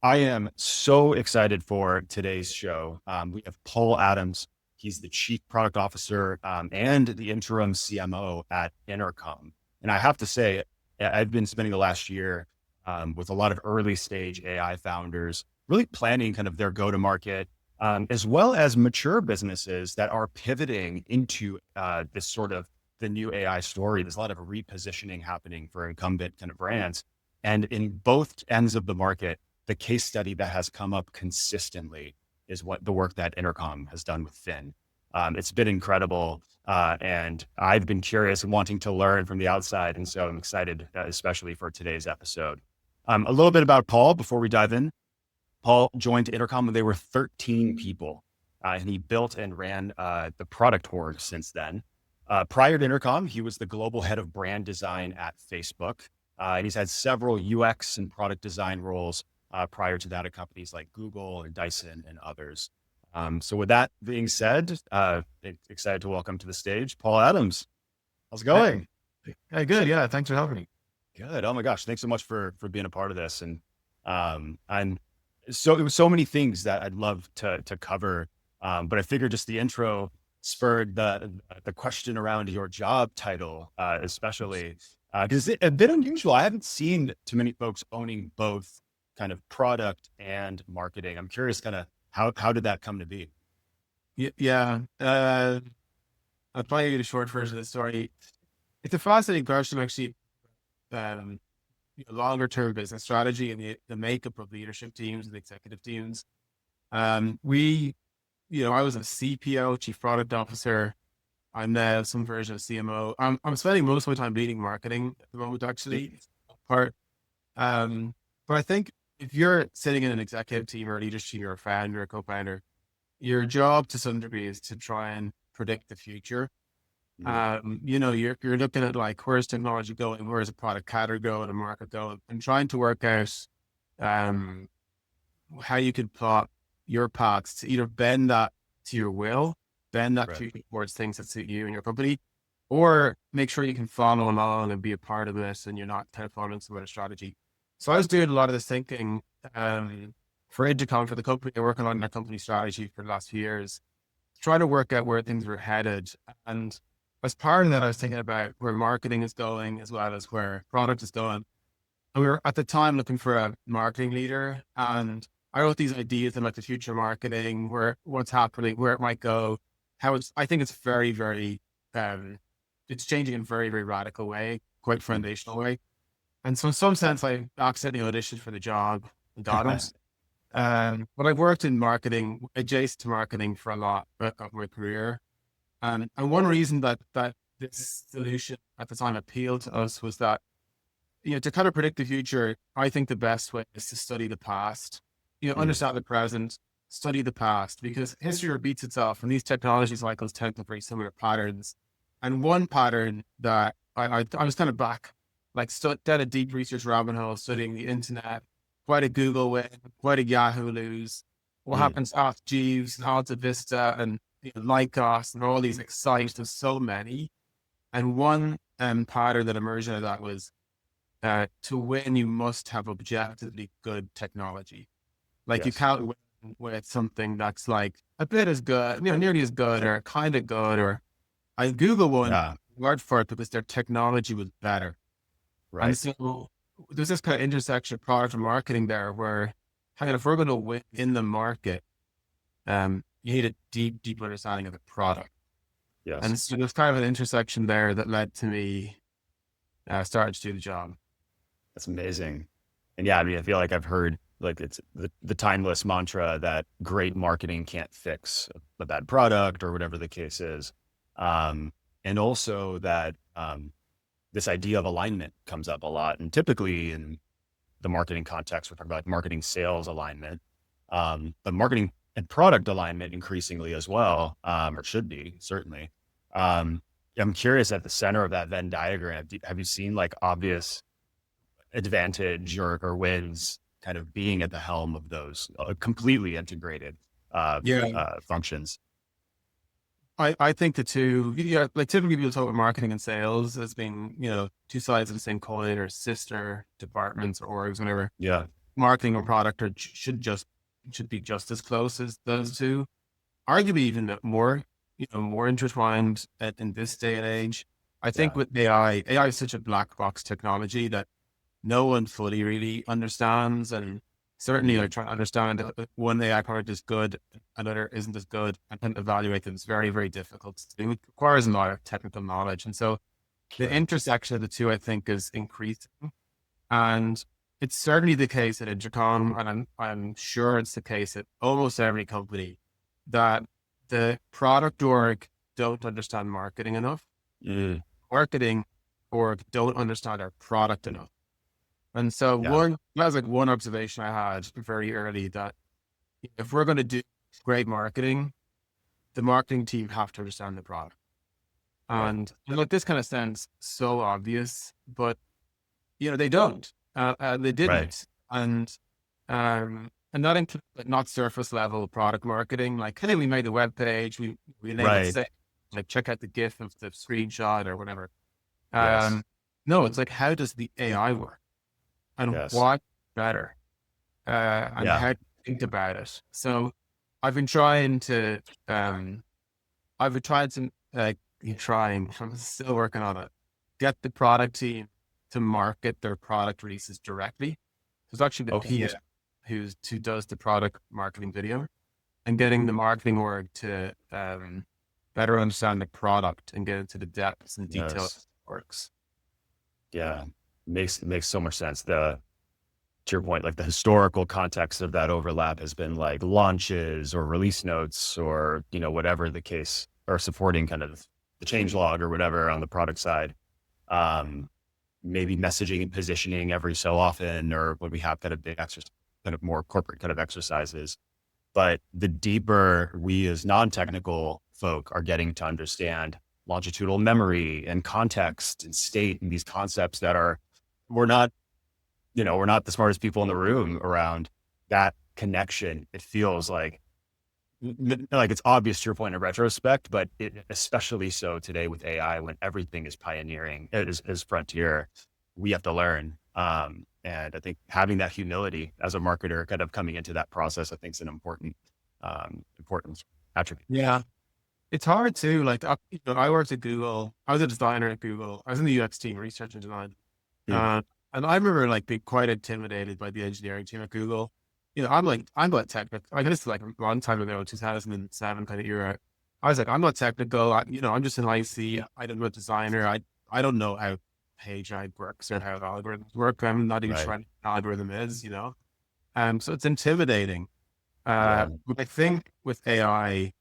I am so excited for today's show. We have Paul Adams. He's the Chief Product Officer and the Interim CMO at Intercom. And I have to say, I've been spending the last year with a lot of early stage AI founders, really planning kind of their go-to-market, as well as mature businesses that are pivoting into this sort of the new AI story. There's a lot of repositioning happening for incumbent kind of brands. And in both ends of the market, the case study that has come up consistently is what the work that Intercom has done with Fin. It's been incredible. And I've been curious and wanting to learn from the outside. And so I'm excited, especially for today's episode. A little bit about Paul before we dive in. Paul joined Intercom when they were 13 people, and he built and ran the product org since then. Prior to Intercom, he was the global head of brand design at Facebook. And he's had several UX and product design roles prior to that at companies like Google and Dyson and others. So with that being said, excited to welcome to the stage, Paul Adams. How's it going? Hey, good. Yeah. Thanks for having me. Good. Oh my gosh. Thanks so much for being a part of this. And so there was so many things that I'd love to cover. But I figured just the intro spurred the question around your job title, especially because it's a bit unusual. I haven't seen too many folks owning both kind of product and marketing. I'm curious kind of how did that come to be? Yeah. I'll probably give you the short version of the story. It's a fascinating question, actually. Um, Longer term business strategy and the makeup of leadership teams and executive teams. I was a CPO, Chief Product Officer. I'm now some version of CMO. I'm spending most of my time leading marketing at the moment, actually. Part. But I think if you're sitting in an executive team or a leadership team, you're a founder, a co-founder, your job to some degree is to try and predict the future. You're looking at like, where's technology going? Where's a product category going, a market going, and trying to work out how you could plot your paths to either bend that to your will, bend that Right. future towards things that suit you and your company, or make sure you can follow along and be a part of this and you're not kind of following some other strategy. So I was doing a lot of this thinking for Intercom, for the company, working on their company strategy for the last few years, trying to work out where things were headed. And as part of that, I was thinking about where marketing is going as well as where product is going. And we were at the time looking for a marketing leader. And I wrote these ideas in like the future marketing, what's happening, where it might go, I think it's very, very, it's changing in a very, very radical way, quite foundational way. And so in some sense, I accidentally auditioned for the job and got it. But I've worked in marketing, adjacent to marketing for a lot of my career. And one reason that this solution at the time appealed to us was that, to kind of predict the future, I think the best way is to study the past, understand the present, study the past, because history repeats itself and these technology cycles tend to have very similar patterns. And one pattern that I was kind of back, like did a deep research rabbit hole studying the internet. Why did Google win? Why did Yahoo lose? What happens after Jeeves and Alta Vista and Lycos and all these sites? There's so many. And one pattern that emerged out of that was to win, you must have objectively good technology. Like you can't win with something that's like a bit as good, nearly as good or kind of good. Or Google won word for it because their technology was better. Right. And so there's this kind of intersection of product and marketing there where, if we're going to win in the market, you need a deep understanding of the product. Yes. And so there's kind of an intersection there that led to me starting to do the job. That's amazing. And yeah, I mean, I feel like I've heard like it's the timeless mantra that great marketing can't fix a bad product or whatever the case is. And also that this idea of alignment comes up a lot. And typically in the marketing context, we're talking about marketing sales alignment, but marketing and product alignment increasingly as well, or should be certainly. I'm curious, at the center of that Venn diagram, have you seen like obvious advantage or wins kind of being at the helm of those completely integrated functions? I think the two, like typically people talk about marketing and sales as being, two sides of the same coin or sister departments or orgs, whatever. Yeah. marketing or product should be just as close as those two, arguably even more, more intertwined in this day and age. I think Yeah. with AI is such a black box technology that no one fully really understands. And certainly Mhm. like trying to understand if one AI product is good, another isn't as good, and then evaluate them is very, very difficult to do. It requires a lot of technical knowledge. And so the Sure. intersection of the two, I think, is increasing. And it's certainly the case at Intercom, and I'm sure it's the case at almost every company, that the product org don't understand marketing enough. Mm. Marketing org don't understand our product enough. And so Yeah. that was like one observation I had very early, that if we're going to do great marketing, the marketing team have to understand the product. Right. And look, this kind of sounds so obvious, but they don't. They Right. didn't. And that includes like not surface level product marketing. Like, hey, we made a web page, we enabled Right. say, like check out the GIF of the screenshot or whatever. Yes. No, it's like, how does the AI work and Yes. what better? And Yeah. how to think about it. So I've been trying to I've been trying to trying, I'm still working on it, get the product team to market their product releases directly. There's actually the Okay. PM who does the product marketing video, and getting the marketing org to better understand the product and get into the depths and details Yes. of works. Yeah. Makes so much sense. To your point, like the historical context of that overlap has been like launches or release notes or, whatever the case, or supporting kind of the change log or whatever on the product side. Um, Maybe messaging and positioning every so often, or when we have kind of big exercise, kind of more corporate kind of exercises. But the deeper we as non-technical folk are getting to understand longitudinal memory and context and state and these concepts that we're not, we're not the smartest people in the room around that connection. It feels like it's obvious to your point in retrospect, but especially so today with AI, when everything is pioneering, is frontier, we have to learn. And I think having that humility as a marketer kind of coming into that process, I think is an important attribute. Yeah. It's hard too. Like, I worked at Google. I was a designer at Google. I was in the UX team, research and design. Mm. And I remember like being quite intimidated by the engineering team at Google. I'm not technical. I guess like a long time ago, 2007 kind of era. I was like, I'm not technical. I'm just an IC. I don't know a designer. I don't know how PageRank works or how algorithms work. I'm not even Right. sure what an algorithm is. So it's intimidating. Yeah. But I think with AI,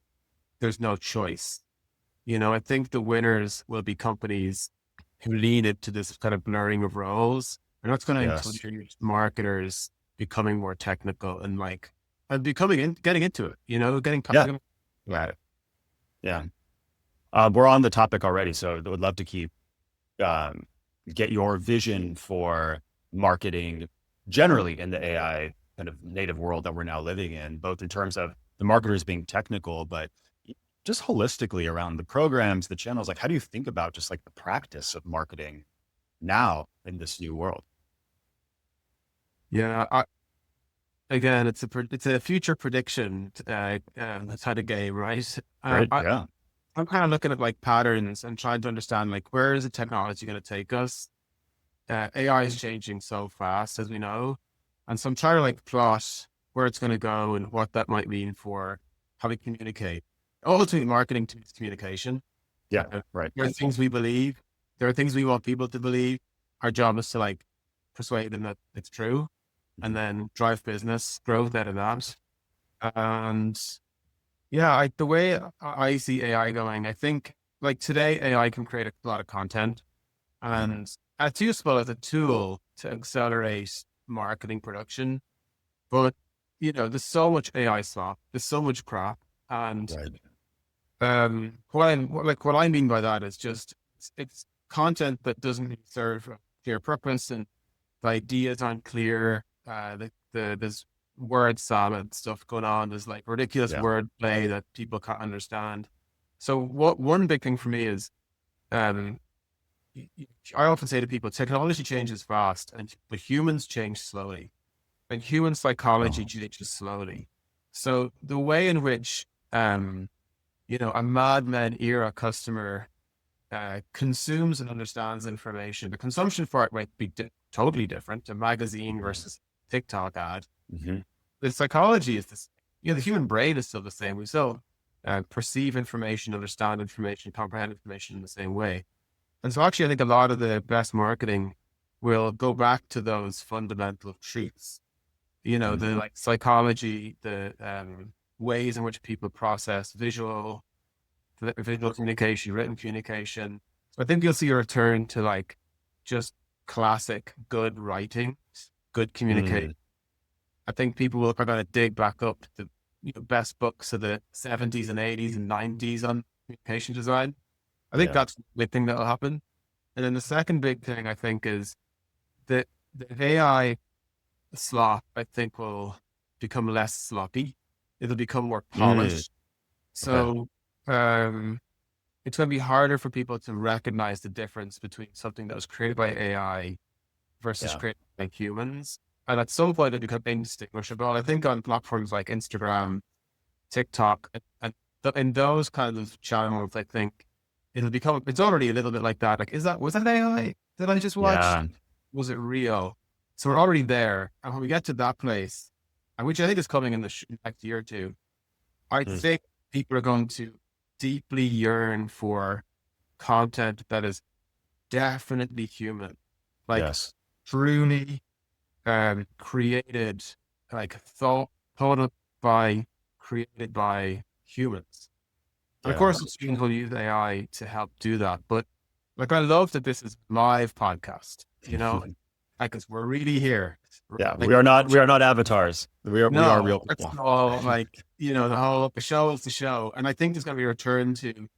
there's no choice. I think the winners will be companies who lean into this kind of blurring of roles. And that's going to Yes. include marketers becoming more technical and getting into it, getting Yeah. passionate about it. Yeah. We're on the topic already, so I would love to um, get your vision for marketing generally in the AI kind of native world that we're now living in, both in terms of the marketers being technical, but just holistically around the programs, the channels. Like, how do you think about just like the practice of marketing now in this new world? Yeah. Again, it's a future prediction, kind of game, right? Right. Yeah. I'm kind of looking at like patterns and trying to understand like, where is the technology going to take us? AI is changing so fast, as we know. And so I'm trying to like plot where it's going to go and what that might mean for how we communicate. Ultimately, marketing to communication. Yeah. Right. There are things we believe. There are things we want people to believe. Our job is to like persuade them that it's true, and Mhm. then drive business growth out of that. And yeah, the way I see AI going, I think like today AI can create a lot of content, Mhm. and it's useful as a tool to accelerate marketing production. But there's so much AI slop, there's so much crap, and Right. what I mean by that is just it's content that doesn't serve a clear purpose, and the ideas aren't clear. There's word salad stuff going on. There's like ridiculous Yeah. wordplay that people can't understand. So one big thing for me is, um, I often say to people, technology changes fast, but humans change slowly. and human psychology changes slowly. So the way in which, a Mad Men era customer consumes and understands information, the consumption for it might be totally different. A magazine versus TikTok ad. Mm-hmm. The psychology is this. The human brain is still the same. We still perceive information, understand information, comprehend information in the same way. And so actually, I think a lot of the best marketing will go back to those fundamental truths. The like psychology, the ways in which people process visual communication, written communication. So I think you'll see a return to like just classic good writing, good communication. I think people are going to dig back up the best books of the 70s and 80s and 90s on communication design. I think that's the big thing that'll happen. And then the second big thing I think is that the AI slop, I think, will become less sloppy. It'll become more polished. So it's going to be harder for people to recognize the difference between something that was created by AI versus created by humans. And at some point, it become indistinguishable. I think on platforms like Instagram, TikTok, and in those kinds of channels, I think it's already a little bit like that. Like, was that AI? Did I just watch? Yeah. Was it real? So we're already there. And when we get to that place, and which I think is coming in the next year or two, I think people are going to deeply yearn for content that is definitely human, like truly created, like thought up by, created by humans. And of course, students will use AI to help do that. But like, I love that this is live podcast, like, cause we're really here. Yeah. Like, we are not avatars. We are real it's people. all like, the show is the show. And I think there's going to be a return to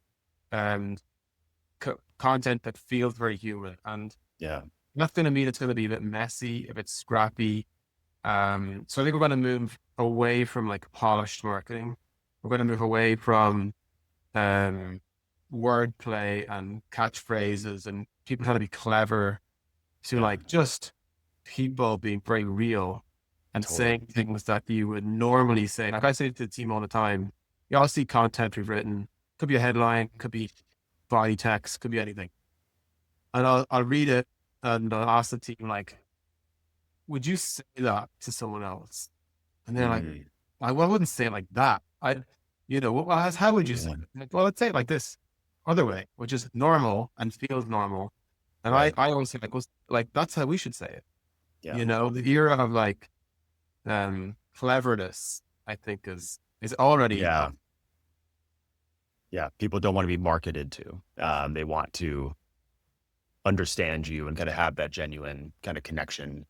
content that feels very human. And that's going to mean it's going to be a bit messy, a bit scrappy. So I think we're going to move away from like polished marketing. We're going to move away from wordplay and catchphrases and people trying to be clever to like just people being very real and saying things that you would normally say. Like I say to the team all the time, y'all see content we've written, could be a headline, could be body text, could be anything. And I'll read it and I'll ask the team, like, would you say that to someone else? And they're like, I wouldn't say it like that. How would you say it? Like, well, let's say it like this other way, which is normal and feels normal. And I always say like, that's how we should say it. The era of like, cleverness, I think is already. People don't want to be marketed to. They want to understand you and kind of have that genuine kind of connection.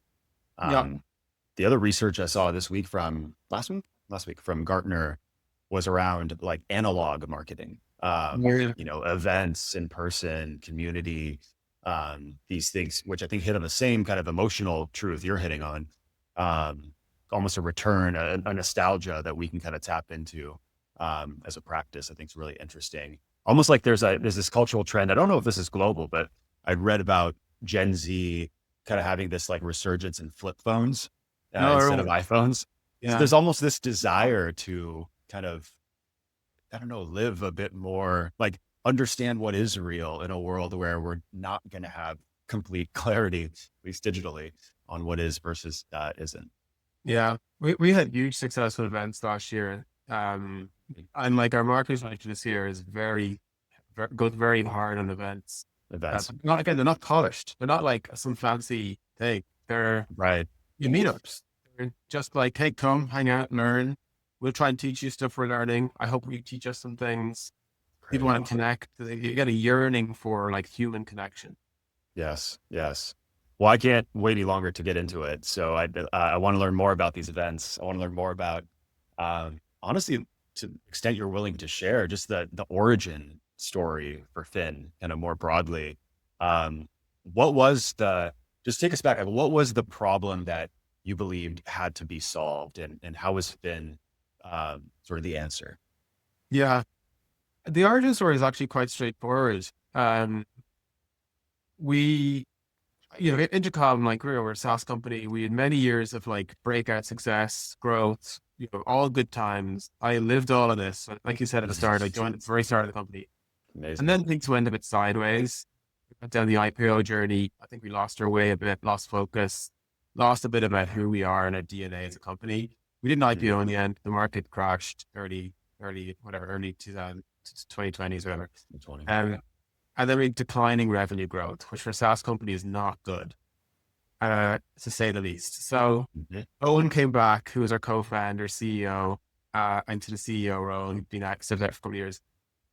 The other research I saw this week from last week from Gartner was around like analog marketing, events, in person, community, these things, which I think hit on the same kind of emotional truth you're hitting on, almost a return, a nostalgia that we can kind of tap into as a practice. I think is really interesting. Almost like there's this cultural trend. I don't know if this is global, but I read about Gen Z kind of having this like resurgence in flip phones instead of iPhones. So there's almost this desire to kind of, I don't know, live a bit more, like understand what is real in a world where we're not going to have complete clarity, at least digitally, on what is versus isn't. Yeah, we had huge successful events last year. And like our marketing strategy this year is goes very hard on events. They're not polished. They're not like some fancy thing. They're your meetups. They're just like, hey, come hang out, learn. We'll try and teach you stuff we're learning. I hope you teach us some things. People want to connect. You get a yearning for like human connection. Yes. Well, I can't wait any longer to get into it. So I want to learn more about these events. I want to learn more about, honestly, to the extent you're willing to share, just the origin story for Fin, kind of more broadly. Just take us back. Like, what was the problem that you believed had to be solved, and how was Fin sort of the answer? Yeah, the origin story is actually quite straightforward. We Intercom, like we're a SaaS company. We had many years of like breakout success, growth, all good times. I lived all of this. Like you said at the start, I joined at the very start of the company. And Amazing. then things went a bit sideways. We went down the IPO journey. I think we lost our way a bit, lost focus, lost a bit about who we are and our DNA as a company. We didn't Mm, IPO in the end. The market crashed early 2020s, whatever. 20. Um, and then we had declining revenue growth, which for a SaaS company is not good, to say the least. So Mhm. Owen came back, who was our co-founder, CEO, into the CEO role. He'd been active there for a couple of years.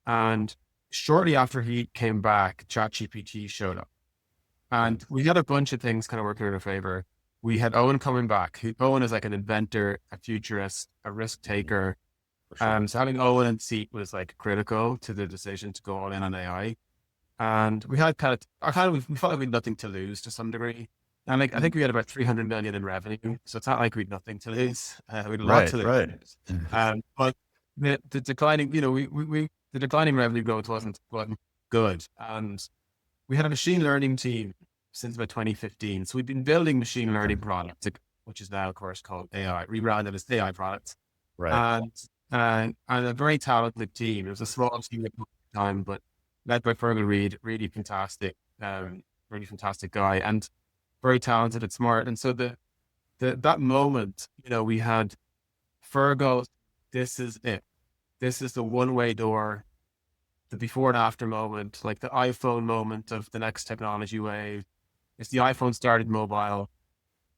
And shortly after he came back, ChatGPT showed up. Okay. And we had a bunch of things kind of working in our favor. We had Owen coming back. Owen is like an inventor, a futurist, a risk Mhm. taker. For sure. So having Owen in seat was like critical to the decision to go all in on AI. And we had we felt like we had nothing to lose to some degree. And like, I think we had about 300 million in revenue. So it's not like we had nothing to lose. We had a lot Right, to lose. right. But the declining, the declining revenue growth wasn't good. And we had a machine learning team since about 2015. So we've been building machine learning products, which is now, of course, called AI, rebranded as AI products. Right. And, and a very talented team. It was a small team at the time, but led by Fergal Reid, really fantastic guy and very talented and smart. And so that moment, we had Fergal, this is it. This is the one-way door, the before and after moment, like the iPhone moment of the next technology wave. If the iPhone started mobile,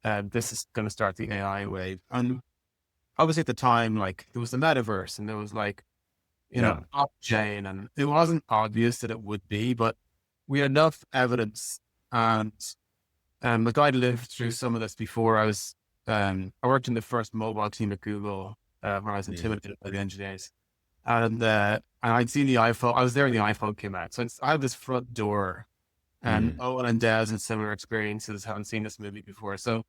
this is going to start the AI wave. And obviously at the time, like there was the metaverse and there was like, Yeah. blockchain, and it wasn't obvious that it would be, but we had enough evidence. And the guy lived through some of this before. I worked in the first mobile team at Google, where I was Mm. intimidated by the engineers. And I'd seen the iPhone. I was there when the iPhone came out. So I have this front door, and Mm. Owen and Des had similar experiences, haven't seen this movie before. So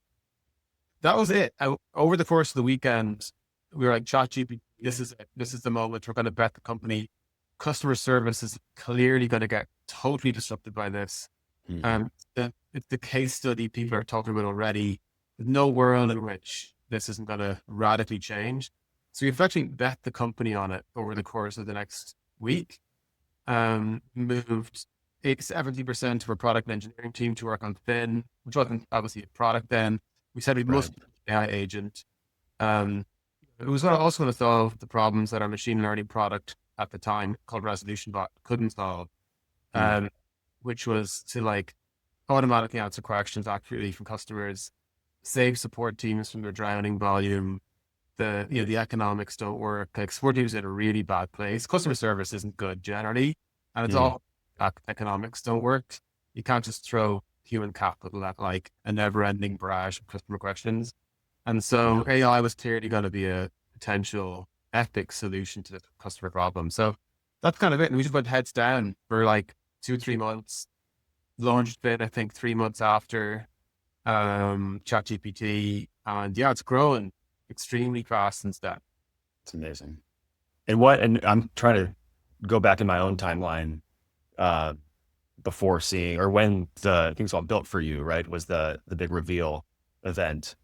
that was it. Over the course of the weekend, we were like, ChatGPT, this is it. This is the moment. We're going to bet the company. Customer service is clearly going to get totally disrupted by this. Mhm. It's the case study people are talking about already. There's no world in which this isn't going to radically change. So we've actually bet the company on it over the course of the next week. Moved 70% of our product and engineering team to work on Fin, which wasn't obviously a product then. We said we Right. must be an AI agent. Um, it was also going to solve the problems that our machine learning product at the time called Resolution Bot couldn't solve, Mm. um, which was to like automatically answer questions accurately from customers, save support teams from their drowning volume. The economics don't work. Like support teams in a really bad place. Customer service isn't good generally, and it's Mm. all economics don't work. You can't just throw human capital at like a never-ending barrage of customer questions. And so Yeah. AI was clearly going to be a potential epic solution to the customer problem. So that's kind of it. And we just went heads down for like 2, 3 months. Launched it, I think, 3 months after ChatGPT, and yeah, it's growing extremely fast since then. It's amazing. And I'm trying to go back in my own timeline, uh, before seeing or when the things all built for you, right, was the big reveal event.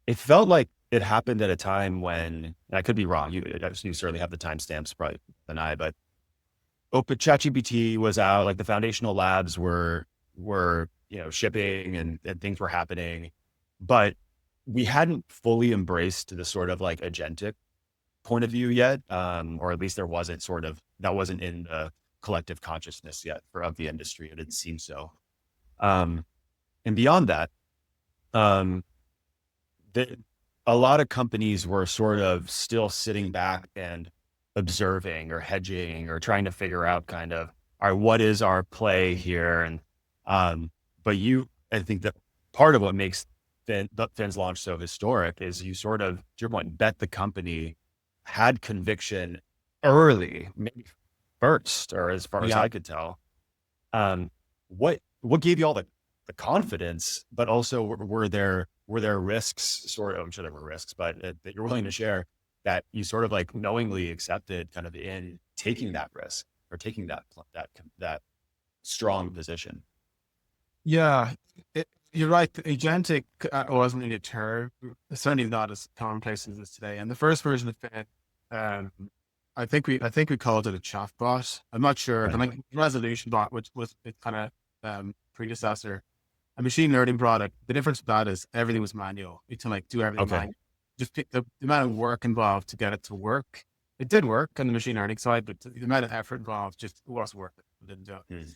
It felt like it happened at a time when, and I could be wrong. You certainly have the timestamps probably than I, but Open ChatGPT was out, like the foundational labs were shipping and things were happening, but we hadn't fully embraced the sort of like agentic point of view yet, or at least there wasn't that wasn't in the collective consciousness yet of the industry. It didn't seem so. Um, and beyond that, um, the, a lot of companies were sort of still sitting back and observing or hedging or trying to figure out kind of what is our play here. And but I think that part of what makes Fin's launch so historic is you sort of, to your point, bet the company, had conviction early, maybe first, or as far as Yeah. I could tell. Um, what gave you all the confidence, but also were there risks, sort of, I'm sure there were risks, but that you're willing to share, that you sort of like knowingly accepted kind of in taking that risk or taking that strong position? Yeah, you're right. Agentic wasn't really a term. It's certainly not as commonplace as it is today. And the first version of Fin, um, I think we called it a chatbot. I'm not sure. The Right. like resolution bot, which was its kind of predecessor, a machine learning product. The difference with that is everything was manual. You had to like do everything Okay. manual. Just the amount of work involved to get it to work. It did work on the machine learning side, but the amount of effort involved just wasn't worth it. It didn't do it.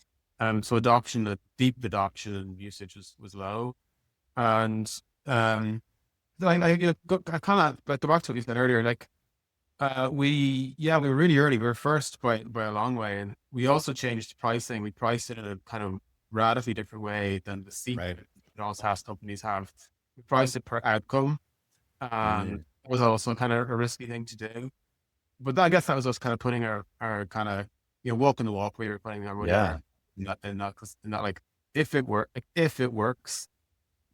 Mm. So adoption, the deep adoption and usage was low. And I kind of like go back to what you said earlier. Like we were really early. We were first by a long way, and we also changed pricing. We priced it in a kind of radically different way than the seat Right. that all SaaS companies have. We priced it per outcome, and Mm. it was also kind of a risky thing to do. But I guess that was us kind of putting our kind of walking the walk. We were putting our money Yeah. where not like if it works,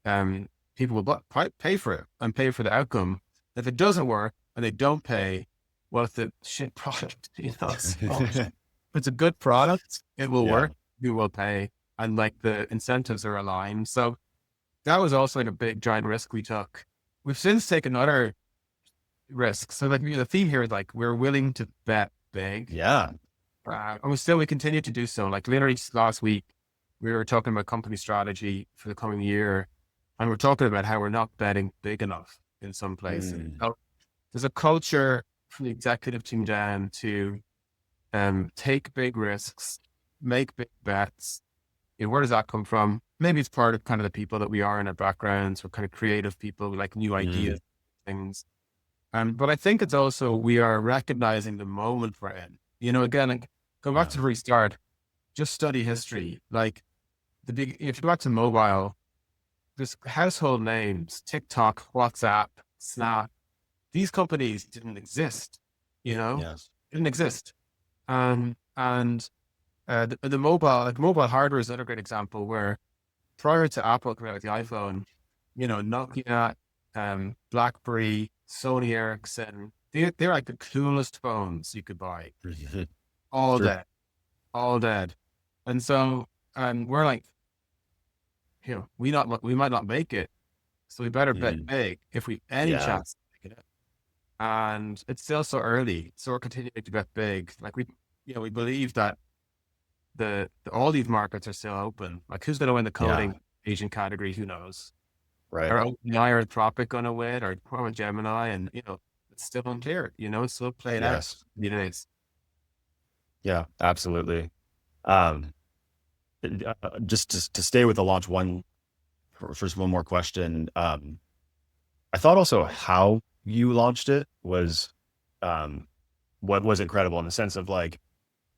um, people will pay for it and pay for the outcome. If it doesn't work and they don't pay, well, it's a shit product, So if it's a good product, it will Yeah. work. You will pay, and like the incentives are aligned. So that was also like a big giant risk we took. We've since taken other risks. So like the theme here is like we're willing to bet big. Yeah. And we continue to do so. Like literally just last week, we were talking about company strategy for the coming year, and we're talking about how we're not betting big enough in some places. Mm. So there's a culture from the executive team down to take big risks, make big bets. Where does that come from? Maybe it's part of kind of the people that we are in our backgrounds. We're kind of creative people. We like new Mm. ideas, things. But I think it's also we are recognizing the moment we're in. Again, like, go back Yeah. to the restart. Just study history. Like if you go back to mobile, there's household names: TikTok, WhatsApp, Snap. These companies didn't exist. Yes. Didn't exist. And the mobile hardware is another great example where prior to Apple coming out with the iPhone, Nokia, BlackBerry, Sony Ericsson, they're like the coolest phones you could buy. All Sure. dead, all dead. And so, we're like, we might not make it. So we better bet Mm. big if we any Yeah. chance to make it. And it's still so early. So we're continuing to bet big. Like we believe that all these markets are still open. Like who's going to win the Yeah. coding agent category? Who knows? Right. Are OpenAI or Anthropic going to win, or Chrome and Gemini? And it's still unclear. It's still playing out. Yes. It is. Yeah. Absolutely. Um, just to stay with the launch one, first one more question. I thought also how you launched it was, um, what was incredible in the sense of like,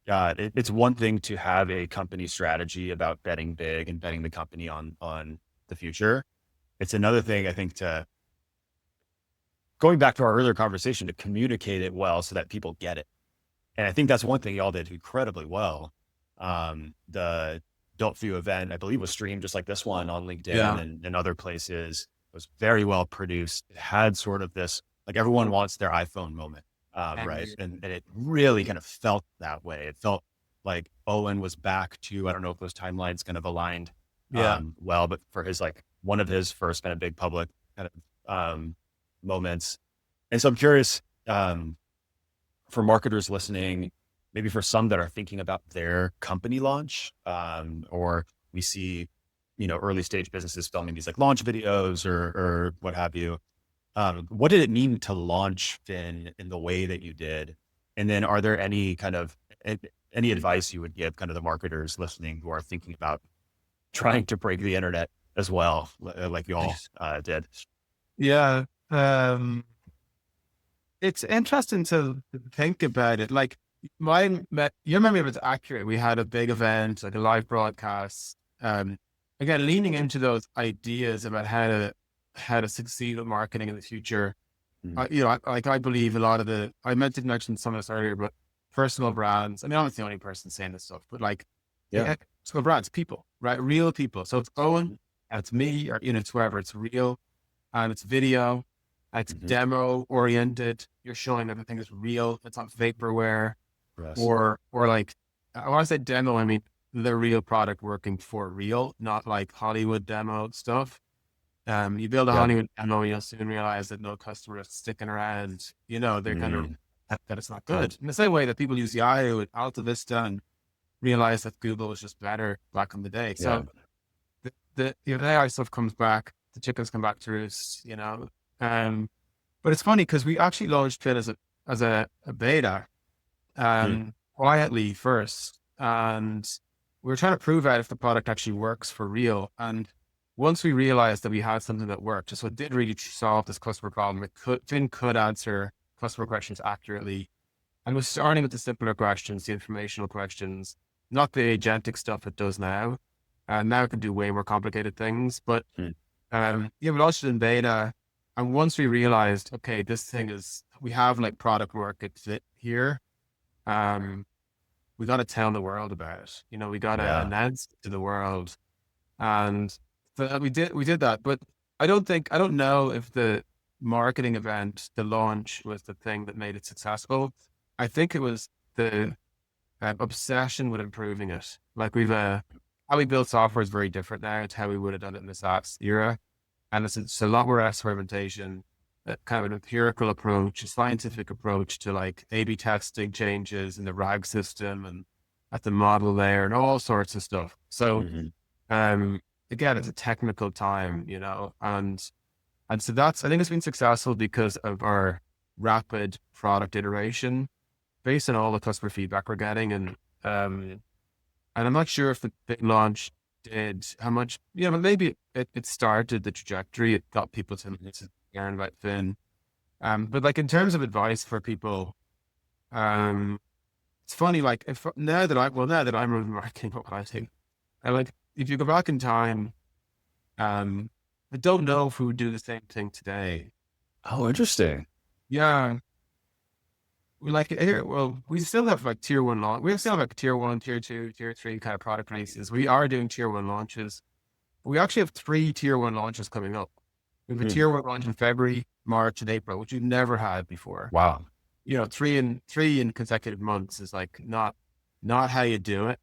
it's one thing to have a company strategy about betting big and betting the company on the future. It's another thing, I think, to going back to our earlier conversation, to communicate it well so that people get it. And I think that's one thing y'all did incredibly well. The Built For You event, I believe, was streamed just like this one on LinkedIn Yeah. and other places. It was very well produced. It had sort of this, like everyone wants their iPhone moment, right? And it really kind of felt that way. It felt like Owen was back to, I don't know if those timelines kind of aligned Yeah. well, but for his, like one of his first kind of big public kind of moments. And so I'm curious, for marketers listening, maybe for some that are thinking about their company launch, or we see, early stage businesses filming these like launch videos or what have you. What did it mean to launch Fin in the way that you did? And then are there any kind of any advice you would give kind of the marketers listening who are thinking about trying to break the internet as well, like you all did? Yeah. It's interesting to think about it. Like your memory was accurate. We had a big event, like a live broadcast. Again, leaning into those ideas about how to succeed with marketing in the future. Mm. I believe a lot of I meant to mention some of this earlier, but personal brands. I mean, I'm not the only person saying this stuff, but like, Yeah. personal brands, people, right? Real people. So it's Owen, it's me, or it's whoever. It's real, and it's video. It's Mm-hmm. demo oriented. You're showing everything is real. It's not vaporware Yes. or like, when I say demo, I mean the real product working for real, not like Hollywood demo stuff. You build a Yeah. Hollywood demo, you'll soon realize that no customer is sticking around. They're kind of Mhm. that it's not good. In the same way that people use Yahoo and Alta Vista and realize that Google was just better back in the day. Yeah. So the AI stuff comes back, the chickens come back to roost. But it's funny because we actually launched Fit as a beta, Mm. quietly first, and we were trying to prove out if the product actually works for real. And once we realized that we had something that worked, so it did really solve this customer problem. Finn could answer customer questions accurately, and was starting with the simpler questions, the informational questions, not the agentic stuff it does now. And now it can do way more complicated things. But Mm. we launched it in beta. And once we realized, okay, we have like product market fit here. We got to tell the world about it. We got to Yeah. announce it to the world. And so we did that. But I don't know if the marketing event, the launch was the thing that made it successful. I think it was the obsession with improving it. Like how we build software is very different now to how we would have done it in the SaaS era. And it's a lot more experimentation, kind of an empirical approach, a scientific approach to like A/B testing changes in the RAG system and at the model layer and all sorts of stuff. So, Mhm. again, it's a technical time, and so I think it's been successful because of our rapid product iteration based on all the customer feedback we're getting. And I'm not sure if the big launch did how much, but maybe it started the trajectory. It got people to learn about Fin. But like in terms of advice for people, um, it's funny, like now that I'm running marketing, what I think, I like, if you go back in time, I don't know if we would do the same thing today. Oh, interesting. Yeah. We like it here. Well, we still have like tier one launch. We still have like tier one, tier two, tier three kind of product releases. We are doing tier one launches. We actually have 3 tier one launches coming up. We have a Mm. tier one launch in February, March, and April, which we've never had before. Wow. Three in consecutive months is like not how you do it.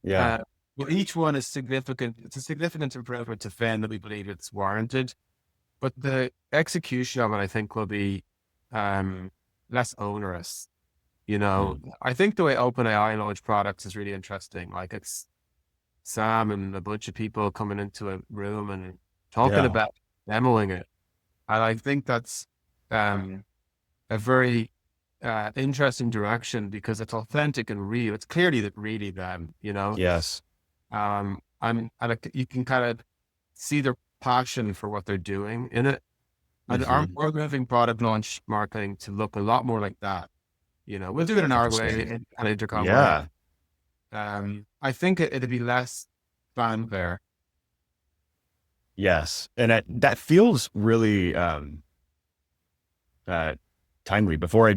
Yeah. Uh, but each one is significant. It's a significant improvement to Fin that we believe it's warranted. But the execution of it, I think, will be less onerous. Mm. I think the way OpenAI launch products is really interesting. Like it's Sam and a bunch of people coming into a room and talking Yeah. about demoing it. And I think that's um, a very interesting direction because it's authentic and real. It's clearly that really them. Yes. You can kind of see their passion for what they're doing in it. And Mhm. we're moving product launch marketing to look a lot more like that. We'll do it in our way, Interesting. in an Intercom way. Yeah. I think it'd be less fanfare. Yes. And that feels really uh, timely. Before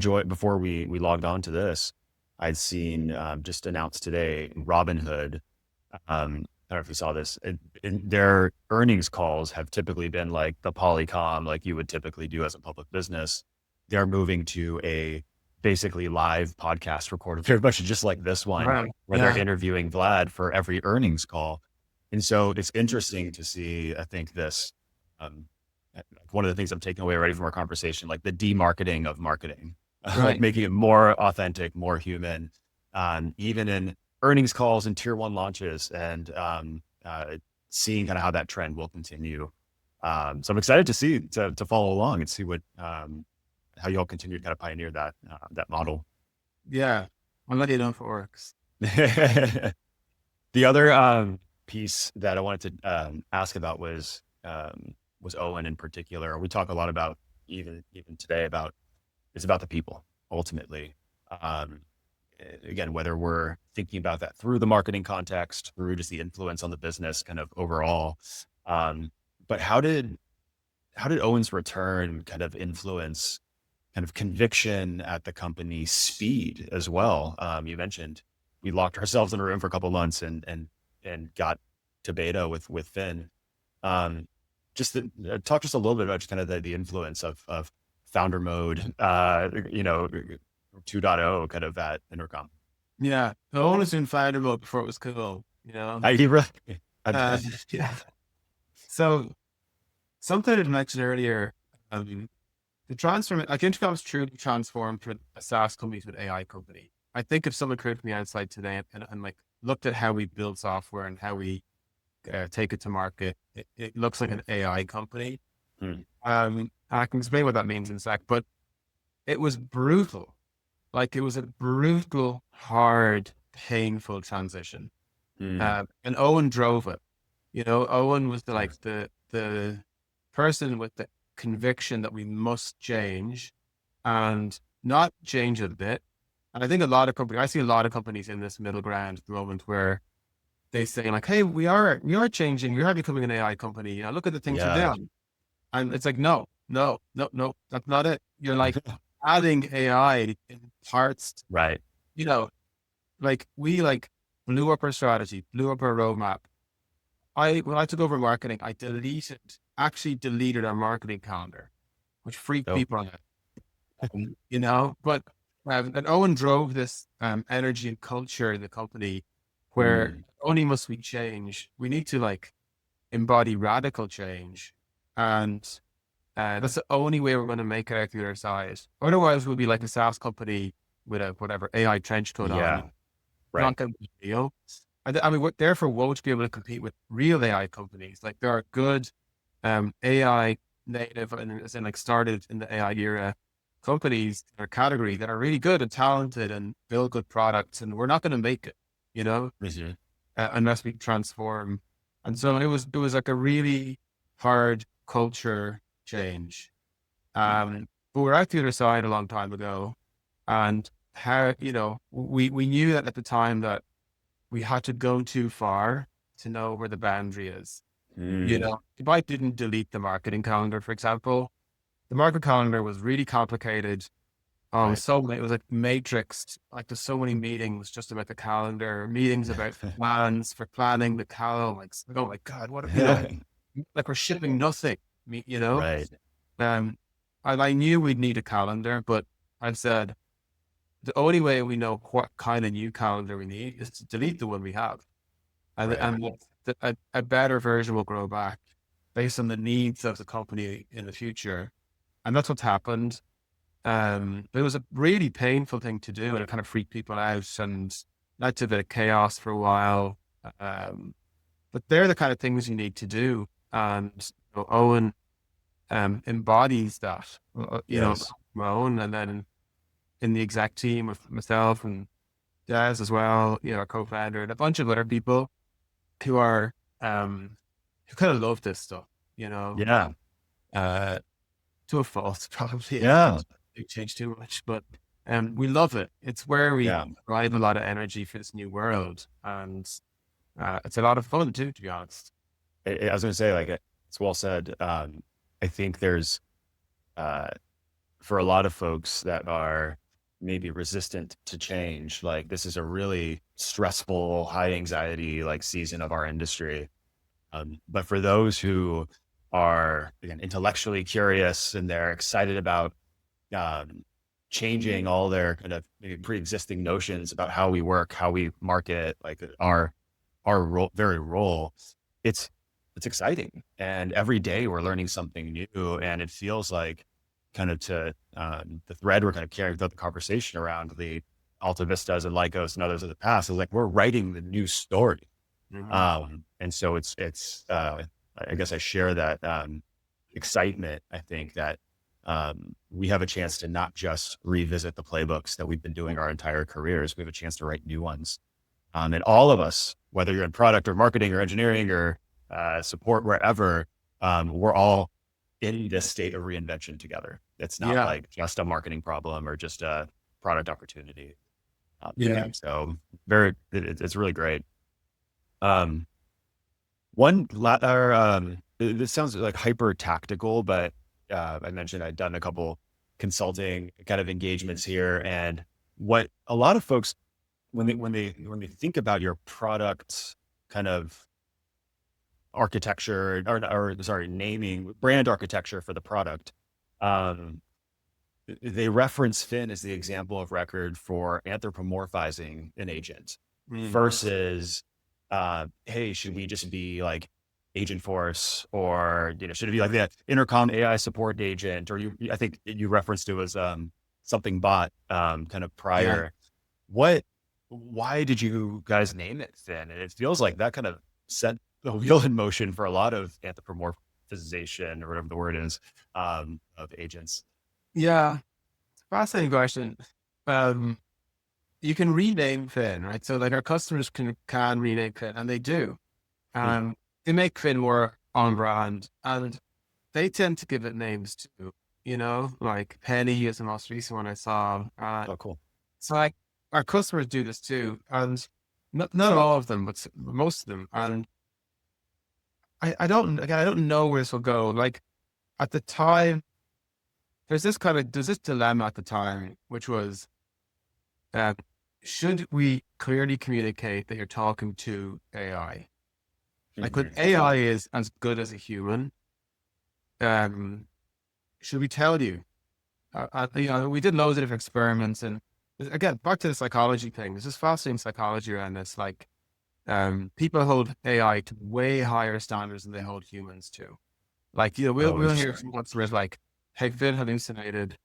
we logged on to this, I'd seen just announced today Robinhood. I don't know if you saw this. Their earnings calls have typically been like the Polycom, like you would typically do as a public business. They're moving to a basically live podcast recorded, very much just like this one, Right. where they're Yeah. interviewing Vlad for every earnings call. And so it's interesting to see, I think this, um, one of the things I'm taking away already from our conversation, like the demarketing of marketing, like Right. making it more authentic, more human, even in earnings calls and tier one launches, and seeing kind of how that trend will continue. So I'm excited to follow along and see what how you all continue to kind of pioneer that model. Yeah. I'll let you know if it works. The other piece that I wanted to ask about was Owen in particular. We talk a lot about even today about it's about the people ultimately. Um, Again, whether we're thinking about that through the marketing context, through just the influence on the business kind of overall. But how did Owen's return kind of influence kind of conviction at the company, speed as well? You mentioned we locked ourselves in a room for a couple of months and got to beta with Finn. Um, talk just a little bit about just kind of the influence of founder mode, 2.0 kind of at Intercom. Yeah. The onus in founder mode before it was cool. you know? I really, Uh, yeah. So something I mentioned earlier, the transform, like Intercom's truly transformed from a SaaS company to an AI company. I think if someone came from the outside today and like looked at how we build software and how we take it to market, it looks like an AI company. Hmm. I can explain what that means in a sec, but it was brutal. Like it was a brutal, hard, painful transition. Hmm. And Owen drove it. You know, Owen was Yes. the person with the conviction that we must change and not change a bit. And I think a lot of companies, I see a lot of companies in this middle ground at the moment where they say like, "Hey, we are changing. We are becoming an AI company. You know, look at the things we've Yeah. done." And it's like, no, no, no, no, that's not it. You're like adding AI in parts, Right. you know, like we like blew up our strategy, blew up our roadmap. When I took over marketing, I actually deleted our marketing calendar, which freaked Oh, people out, you know. But and Owen drove this energy and culture in the company where mm, only must we change. We need to like embody radical change, and that's the only way we're going to make it out the other side. Otherwise, we'll be like a SaaS company with a whatever AI trench coat on. yeah. Not Right. going to be real. I mean, therefore, won't be able to compete with real AI companies. Like there are good AI native and as in like started in the AI era companies or category that are really good and talented and build good products, and we're not going to make it, you know, Mhm. unless we transform. And so it was like a really hard culture change. But we're out the other side a long time ago, and how we knew that at the time that we had to go too far to know where the boundary is. You Mm, know, if I didn't delete the marketing calendar, for example, the market calendar was really complicated. right. So many, it was like matrixed. Like there's so many meetings just about the calendar, meetings about plans for planning the calendar. Like, oh my God, like we're shipping nothing, you know? Right. Um, and I knew we'd need a calendar, but I said, the only way we know what kind of new calendar we need is to delete the one we have. And, Right. and a better version will grow back based on the needs of the company in the future. And that's what's happened. It was a really painful thing to do and it kind of freaked people out and led to a bit of chaos for a while. Um, but they're the kind of things you need to do. And Owen embodies that, Yes. my own, and then in the exec team with myself and Des as well, our co-founder and a bunch of other people who are who kind of love this stuff, Yeah. uh, to a fault probably. I Yeah. don't change too much, but we love it. It's where we Yeah. drive a lot of energy for this new world, and it's a lot of fun too, to be honest. I was going to say, like, it's well said. I think there's, uh, for a lot of folks that are maybe resistant to change, like this is a really stressful, high anxiety, like season of our industry. But for those who are, again, intellectually curious and they're excited about um, changing all their kind of maybe pre-existing notions about how we work, how we market, like our very role, it's it's exciting. And every day we're learning something new, and it feels like kind of to the thread we're kind of carrying throughout the conversation around the Alta Vistas and Lycos and others of the past is like we're writing the new story. Mhm. And so I guess I share that excitement. I think that we have a chance to not just revisit the playbooks that we've been doing our entire careers. We have a chance to write new ones. And all of us, whether you're in product or marketing or engineering or support, wherever, we're all in this state of reinvention together. It's not Yeah, like just a marketing problem or just a product opportunity. yeah, So it's really great. Um, this sounds like hyper tactical, but I mentioned I'd done a couple consulting kind of engagements here, and what a lot of folks when they think about your product kind of architecture or sorry, naming brand architecture for the product, um, they reference Fin as the example of record for anthropomorphizing an agent mm, versus hey, should we just be like Agent Force, or should it be like the Intercom AI support agent, or I think you referenced it was something bot kind of Yeah. prior. Why did you guys name it Fin? And it feels like that kind of set the wheel in motion for a lot of anthropomorphization, or whatever the word is, of agents. Yeah. Fascinating question. Um, you can rename Fin, right? So like our customers can rename Fin, and they do. Hmm. They make Fin more on brand, and they tend to give it names too. Like Penny is the most recent one I saw. Oh, cool. So like our customers do this too, and not all of them, but most of them. And I don't again, I don't know where this will go. Like at the time, there's this dilemma at the time, which was, uh, should we clearly communicate that you're talking to AI? Like when Mhm. AI is as good as a human, um, should we tell you? We did loads of different experiments, and again, back to the psychology thing. There's this fascinating psychology around this. Like, people hold AI to way higher standards than they hold humans to. Like, Oh, we'll hear interesting. from customers like, "Hey, Finn hallucinated.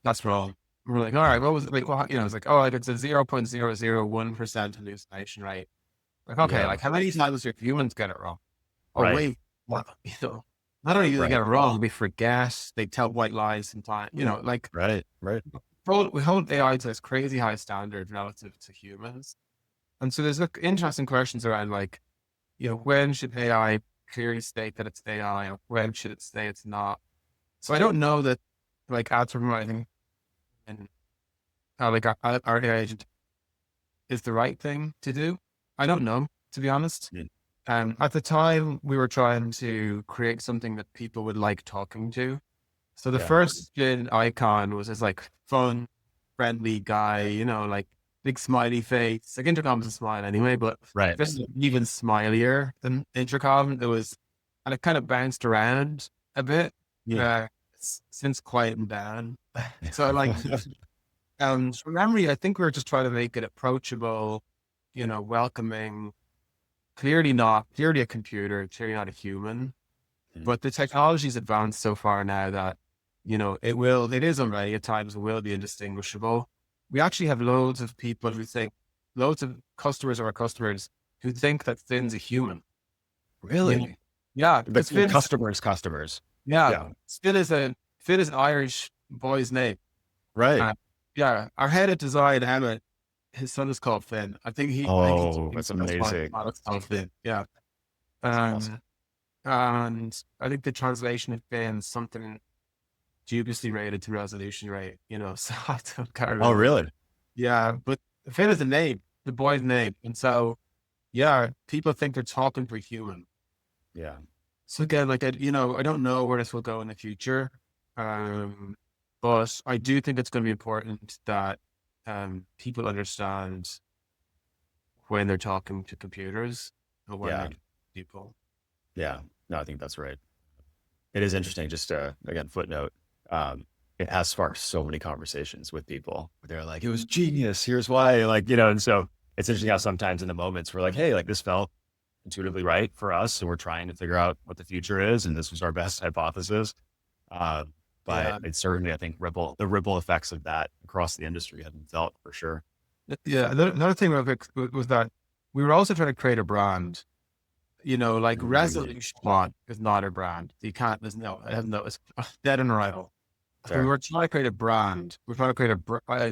That's wrong." We're like, "All right, what was it like?" Well, it's like, "Oh, like it's a 0.001% hallucination rate." Like, okay, Yeah. like how many times do humans get it wrong? Oh, Right. wait, what? Not only do they Right. get it wrong, they forget, they tell white lies sometimes. Like Right. Right. we hold AI to this crazy high standard relative to humans. And so there's like interesting questions around like, when should AI clearly state that it's AI, or when should it say it's not? So I don't know that like anthropomorphizing and like our AI agent is the right thing to do. I don't know, to be honest. Yeah. At the time, we were trying to create something that people would like talking to. So the Yeah. first Jin icon was this like fun, friendly guy, like big smiley face. Like Intercom's a smile anyway, but Right. this is even smilier than Intercom. And it kind of bounced around a bit, Yeah. uh, since quieting down. So like, from memory, I think we were just trying to make it approachable, welcoming, clearly a computer, clearly not a human. Mhm. But the technology's advanced so far now that, it is already at times it will be indistinguishable. We actually have loads of customers of our customers who think that Finn's a human. You know? Really? Yeah, because The customers. yeah, Yeah. Finn is an Irish boy's name. Right. Uh, yeah, our head of design, Emmett, his son is called Finn. I think Oh, he that's that's why the amazing. product's called Finn. Yeah. That's awesome. Um, and I think the translation of Finn is something dubiously rated to resolution rate, so can't Oh, remember. really? Yeah, but Finn is the name, the boy's name. And so, yeah, people think they're talking to a human. Yeah. So again, like, I don't know where this will go in the future. Um, but I do think it's going to be important that, people understand when they're talking to computers and when they're Yeah. talking to people. Yeah. No, I think that's right. It is interesting. Just again, footnote. Um, it has sparked so many conversations with people. They're like, it was genius. Here's why. Like, and so it's interesting how sometimes in the moments we're like, hey, like this felt intuitively right for us. And we're trying to figure out what the future is. And this was our best hypothesis. Uh, but Yeah. it's certainly, I think, the ripple effects of that across the industry have been felt for sure. Yeah. Another thing real quick was that we were also trying to create a brand. Like Mm, resolution font is not a brand. You can't, it has no, it's dead on arrival. So we fair. were trying to create a brand. We're trying to create a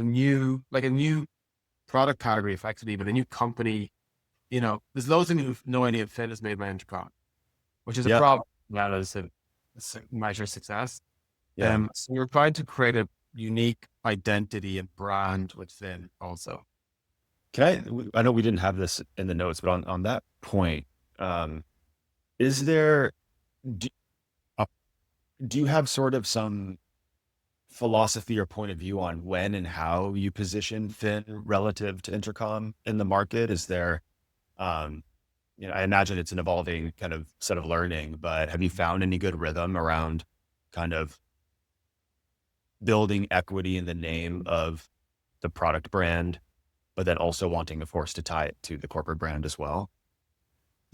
new product category effectively, but a new company. There's loads of people who've no idea Fit is made by Intercom, which is a Yeah. problem. That is a measure of success. Yeah. So we're trying to create a unique identity and brand within also. I know we didn't have this in the notes, but on that point, um, is there, do, uh, do you have sort of some philosophy or point of view on when and how you position Fin relative to Intercom in the market? Is there, um, I imagine it's an evolving kind of set of learning, but have you found any good rhythm around kind of building equity in the name of the product brand, but then also wanting, of course, to tie it to the corporate brand as well?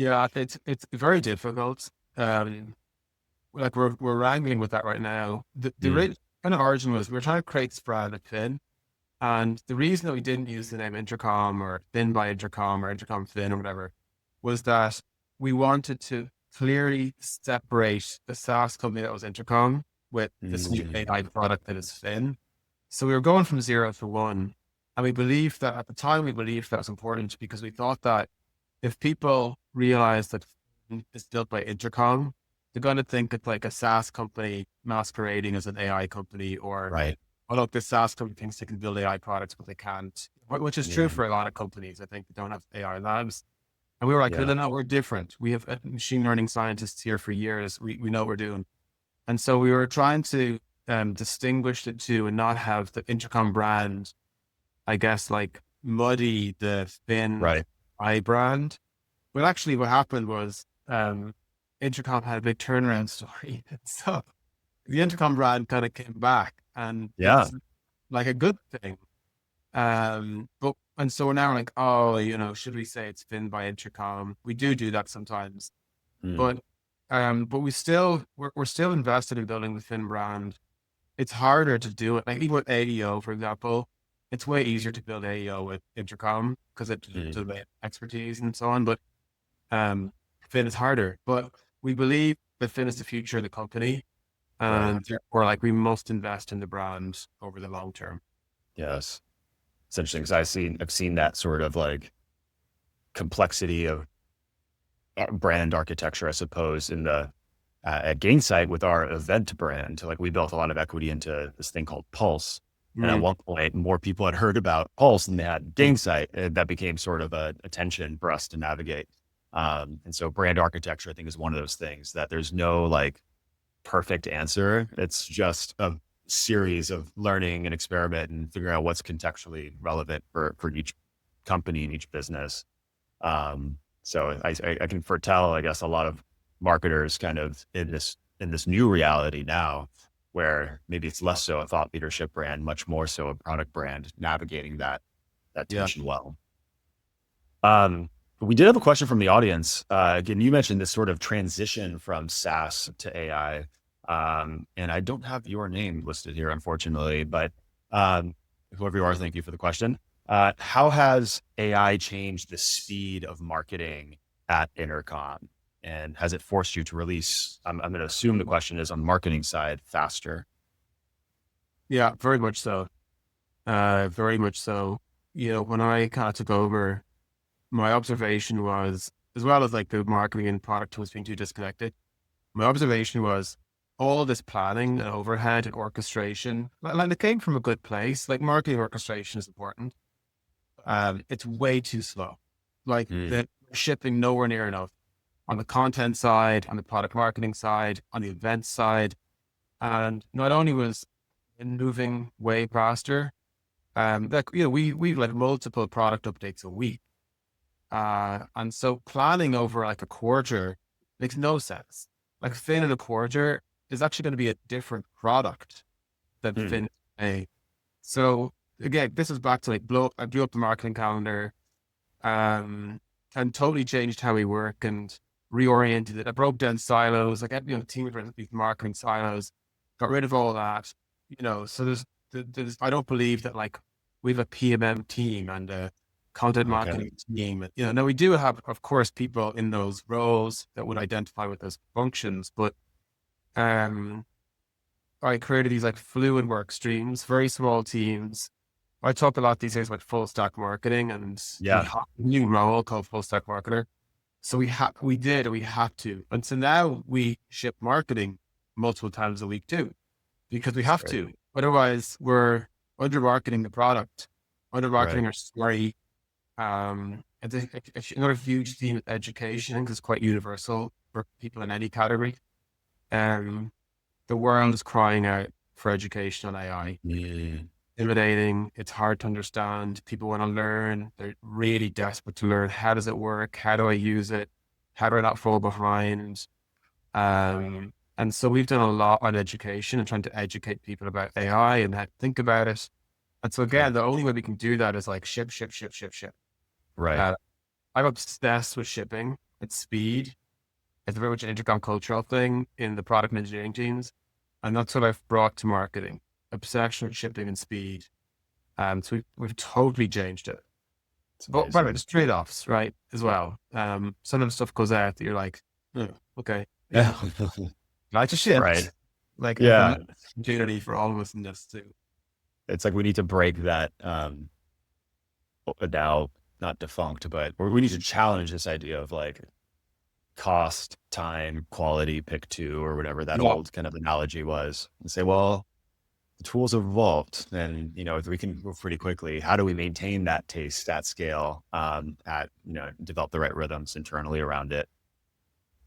Yeah, it's very difficult. Like we're wrangling with that right now. Mm, Kind of origin was we were trying to create this brand at Fin, and the reason that we didn't use the name Intercom or Fin by Intercom or Intercom Fin or whatever was that we wanted to clearly separate the SaaS company that was Intercom with this new mm, AI product that is Fin. So we were going from 0 to 1, and we believed that at the time we believed that was important because we thought that if people realize that it's built by Intercom, they're going to think it's like a SaaS company masquerading as an AI company, or, right. oh, look, this SaaS company thinks they can build AI products, but they can't, which is true Yeah. for a lot of companies. I think they don't have AI labs. And we were like, no, Yeah. no, no, we're different. We have machine learning scientists here for years. We know what we're doing. And so we were trying to distinguish the two and not have the Intercom brand, I guess, like muddy the Fin Right. I brand. But actually, what happened was Intercom had a big turnaround story. So the Intercom brand kind of came back, and Yeah. it's like a good thing. But and so we're now like, oh, should we say it's Fin by Intercom? We do that sometimes, Mm, but we're still invested in building the Fin brand. It's harder to do it. Like even with AEO, for example, it's way easier to build AEO with Intercom because it mm, does expertise and so on. But um, Fin is harder, but we believe that Fin is the future of the company, right. and therefore, like, we must invest in the brand over the long term. Yes. It's interesting because I've seen that sort of like complexity of brand architecture, I suppose, in the at Gainsight with our event brand. Like we built a lot of equity into this thing called Pulse. And at Mm. one point, more people had heard about Pulse than they had Gainsight. And that became sort of a tension for us to navigate. And so brand architecture, I think, is one of those things that there's no like perfect answer. It's just a series of learning and experiment and figuring out what's contextually relevant for each company and each business. So I can foretell, I guess, a lot of marketers kind of in this new reality now, where maybe it's less so a thought leadership brand, much more so a product brand, navigating that Yeah. tension well. We did have a question from the audience. Again, you mentioned this sort of transition from SaaS to AI, and I don't have your name listed here, unfortunately, but whoever you are, thank you for the question. How has AI changed the speed of marketing at Intercom? And has it forced you to release? I'm going to assume the question is on the marketing side faster. Yeah, very much so. Very much so. When I kind of took over, my observation was, as well as like the marketing and product tools being too disconnected, my observation was all this planning and overhead and orchestration, like it came from a good place. Like marketing orchestration is important. It's way too slow. Like Mm, the shipping nowhere near enough on the content side, on the product marketing side, on the event side. And not only was it moving way faster, we like multiple product updates a week. And so planning over like a quarter makes no sense. Like Fin in a quarter is actually going to be a different product than mm, Fin A. So again, this is back to like I blew up the marketing calendar, um, and totally changed how we work and reoriented it. I broke down silos, like a team of these marketing silos, got rid of all that, so there's, I don't believe that like we have a PMM team and a content okay. marketing team. Now we do have, of course, people in those roles that would identify with those functions, but, um, I created these like fluid work streams, very small teams. I talk a lot these days about full stack marketing, and we Yeah. have a new role called full stack marketer. So we have to. And so now we ship marketing multiple times a week too, because we That's have great. to. Otherwise we're under marketing the product, under Right. marketing our story. And another huge theme is education. I think it's quite universal for people in any category. Um, the world is crying out for education on AI. Mm, Intimidating. It's hard to understand. People want to learn. They're really desperate to learn. How does it work? How do I use it? How do I not fall behind? And so we've done a lot on education and trying to educate people about AI and how to think about it. And so okay. again, the only way we can do that is like ship, ship, ship, ship, ship. Right. Uh, I'm obsessed with shipping. It's speed. It's very much an Intercom cultural thing in the product and engineering teams. And that's what I've brought to marketing. Obsession with shipping and speed. So we've totally changed it. It's But by the way, amazing. there's trade-offs, right? As well. Some of the stuff goes out that you're like, oh, okay, you Yeah. know, like to Right. shift. Like there's Yeah. an opportunity for all of us in this too. It's like we need to break that now not defunct, but we need to challenge this idea of like cost, time, quality, pick two, or whatever that Yeah. old kind of analogy was, and say, well, the tools have evolved, and if we can move pretty quickly, how do we maintain that taste at scale, develop the right rhythms internally around it?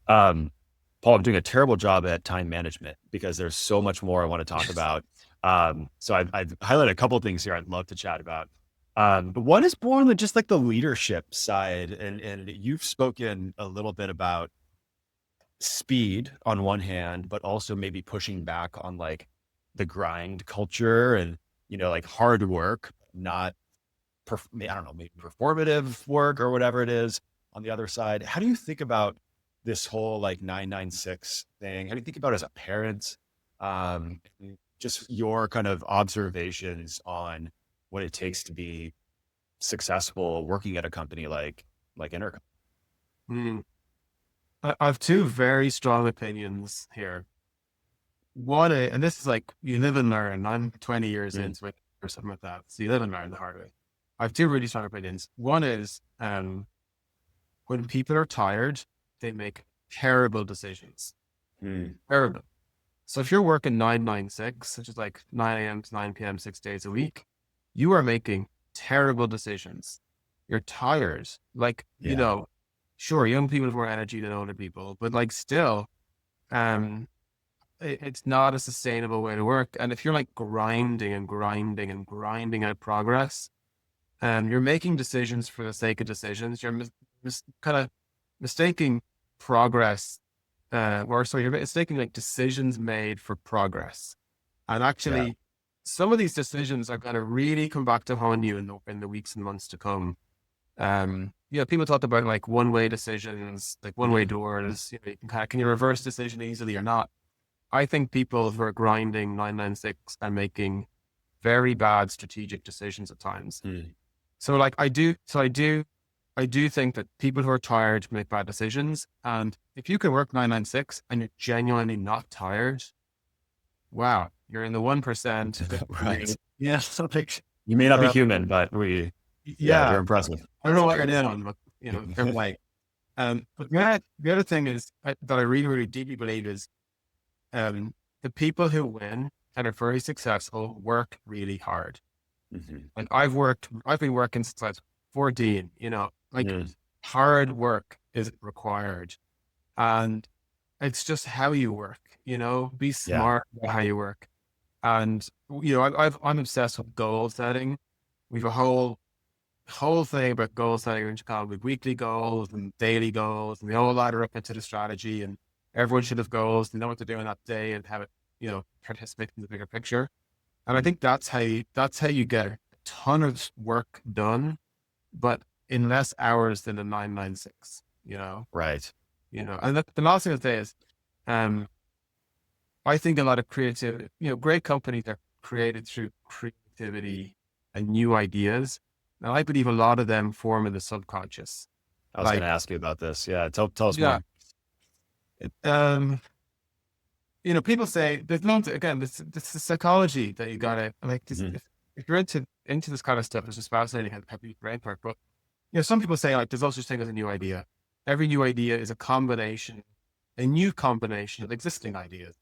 Paul, I'm doing a terrible job at time management because there's so much more I want to talk about. So I've highlighted a couple of things here I'd love to chat about. But one is more than just like the leadership side. And you've spoken a little bit about speed on one hand, but also maybe pushing back on like the grind culture and, like hard work, not, I don't know, maybe performative work or whatever it is on the other side. How do you think about this whole like 996 thing? How do you think about it as a parent? Um, just your kind of observations on what it takes to be successful working at a company like Intercom. Hmm. I have two very strong opinions here. One, and this is like you live and learn. I'm 20 years Mm, into it or something like that. So you live and learn the hard way. I have two really strong opinions. One is when people are tired, they make terrible decisions. mm, Terrible. So if you're working 996, which is like 9 a.m. to 9 p.m., 6 days a week, you are making terrible decisions. You're tired. Like, yeah, sure, young people have more energy than older people, but like still, um, it's not a sustainable way to work. And if you're like grinding and grinding and grinding out progress, you're making decisions for the sake of decisions. You're kind of mistaking progress, you're mistaking like decisions made for progress. And yeah, actually, some of these decisions are going to really come back to haunt you in the weeks and months to come. People talk about like one-way decisions, like one-way mm, doors. Can you reverse decision easily or not? I think people who are grinding 996 and making very bad strategic decisions at times. mm. So like I do think that people who are tired make bad decisions. And if you can work 996 and you're genuinely not tired, wow, you're in the 1%. Right. Yeah, something. You may not be Uh, human, but yeah, you're yeah, impressive. I don't know what you're doing, but fair play. But the other thing is that I really, really deeply believe is the people who win and are very successful work really hard. Mhm. Like I've been working since I was 14, like Mm, hard work is required. And it's just how you work, be yeah, smart about how you work. And, I'm obsessed with goal setting. We have a whole thing about goal setting, which called with weekly goals and daily goals, and they all ladder up into the strategy. And everyone should have goals. They know what to do on that day and have it, participate in the bigger picture. And I mm, think that's how you get a ton of work done, but in less hours than a 996, right. And the last thing I'll say is, um, I think a lot of creative, great companies are created through creativity and new ideas. And I believe a lot of them form in the subconscious. I was going to Like, ask you about this. Yeah, tell us yeah, more. it, people say there's no, again, this is psychology that you gotta like this. Mhm. If you're into this kind of stuff, it's just fascinating how the brain work. But some people say like there's no such thing as a new idea. Every new idea is a new combination of existing ideas.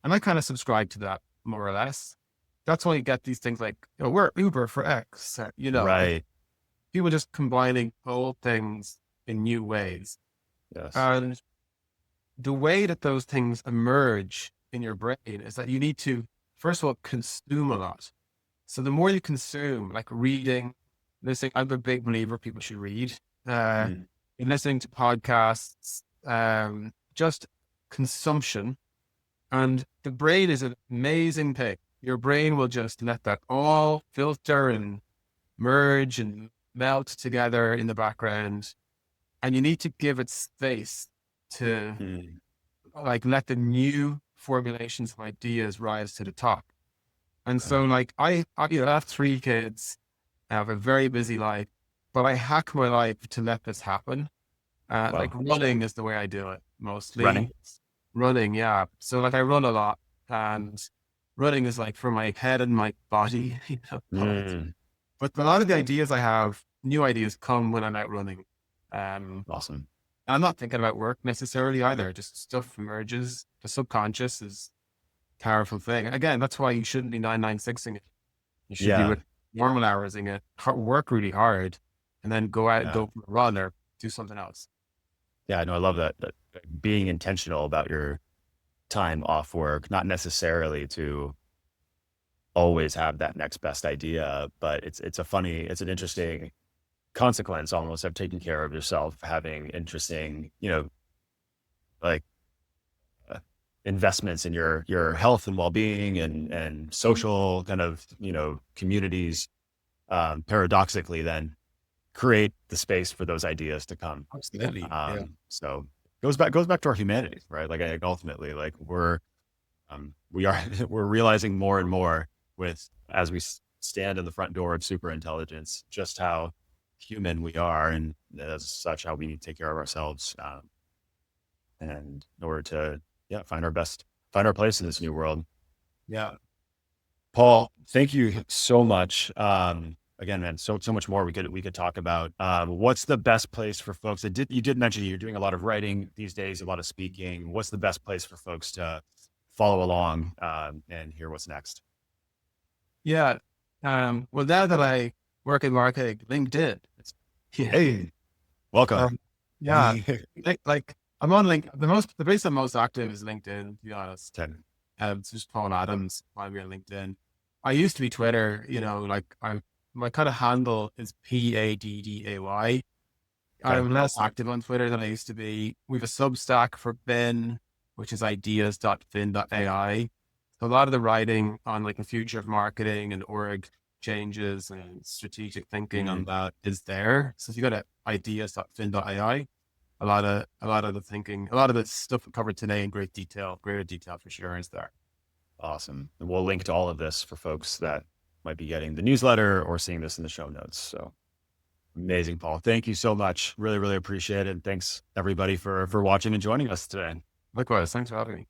And I kind of subscribe to that more or less. That's why you get these things like, we're Uber for X, like Right. people just combining old things in new ways. Yes. And the way that those things emerge in your brain is that you need to, first of all, consume a lot. So the more you consume, like reading, listening, I'm a big believer people should read. Uh, Mm, in listening to podcasts, just consumption. And the brain is an amazing thing. Your brain will just let that all filter and merge and melt together in the background. and you need to give it space to Mm. like let the new formulations of ideas rise to the top. And Okay. so like I have 3 kids, I have a very busy life, but I hack my life to let this happen. Like Wow. running is the way I do it mostly. Running. Running, yeah. So like I run a lot, and running is like for my head and my body, both. Mm. But a lot of the ideas I have, new ideas come when I'm out running. Um, Awesome. I'm not thinking about work necessarily either. Just stuff emerges. The subconscious is a powerful thing. Again, that's why you shouldn't be 996ing it. You should be Yeah. with normal hoursing it, work really hard, and then go out and Yeah. go for a run or do something else. Yeah. No, I love that being intentional about your time off work, not necessarily to always have that next best idea, but it's an interesting consequence almost of taking care of yourself, having interesting, like uh, investments in your health and well-being and social kind of, communities, paradoxically then create the space for those ideas to come. Absolutely. Yeah. So goes back to our humanity, right? Like ultimately, like we are, we're realizing more and more as we stand in the front door of super intelligence, just how human we are. And as such, how we need to take care of ourselves. And in order to, yeah, find our place in this new world. Yeah. Paul, thank you so much. Again, man, so much more we could talk about. What's the best place for folks you did mention you're doing a lot of writing these days, a lot of speaking. What's the best place for folks to follow along, and hear what's next? Yeah. Well, now that I work in marketing, LinkedIn. Yeah. Hey, welcome. Yeah. Like I'm on the place I'm most active is LinkedIn, to be honest. 10. It's just Paul Adams, while we're on LinkedIn. I used to be Twitter, my kind of handle is PADDAY. Okay. I'm less active on Twitter than I used to be. We have a Substack for Fin, which is ideas.fin.ai. So a lot of the writing on like the future of marketing and org changes and strategic thinking on Mm, that is there. So if you go to ideas.fin.ai, a lot of the thinking, a lot of the stuff we covered today in greater detail for sure is there. awesome. And we'll link to all of this for folks that might be getting the newsletter or seeing this in the show notes. So amazing, Paul. Thank you so much. Really, really appreciate it. And thanks everybody for watching and joining us today. Likewise, thanks for having me.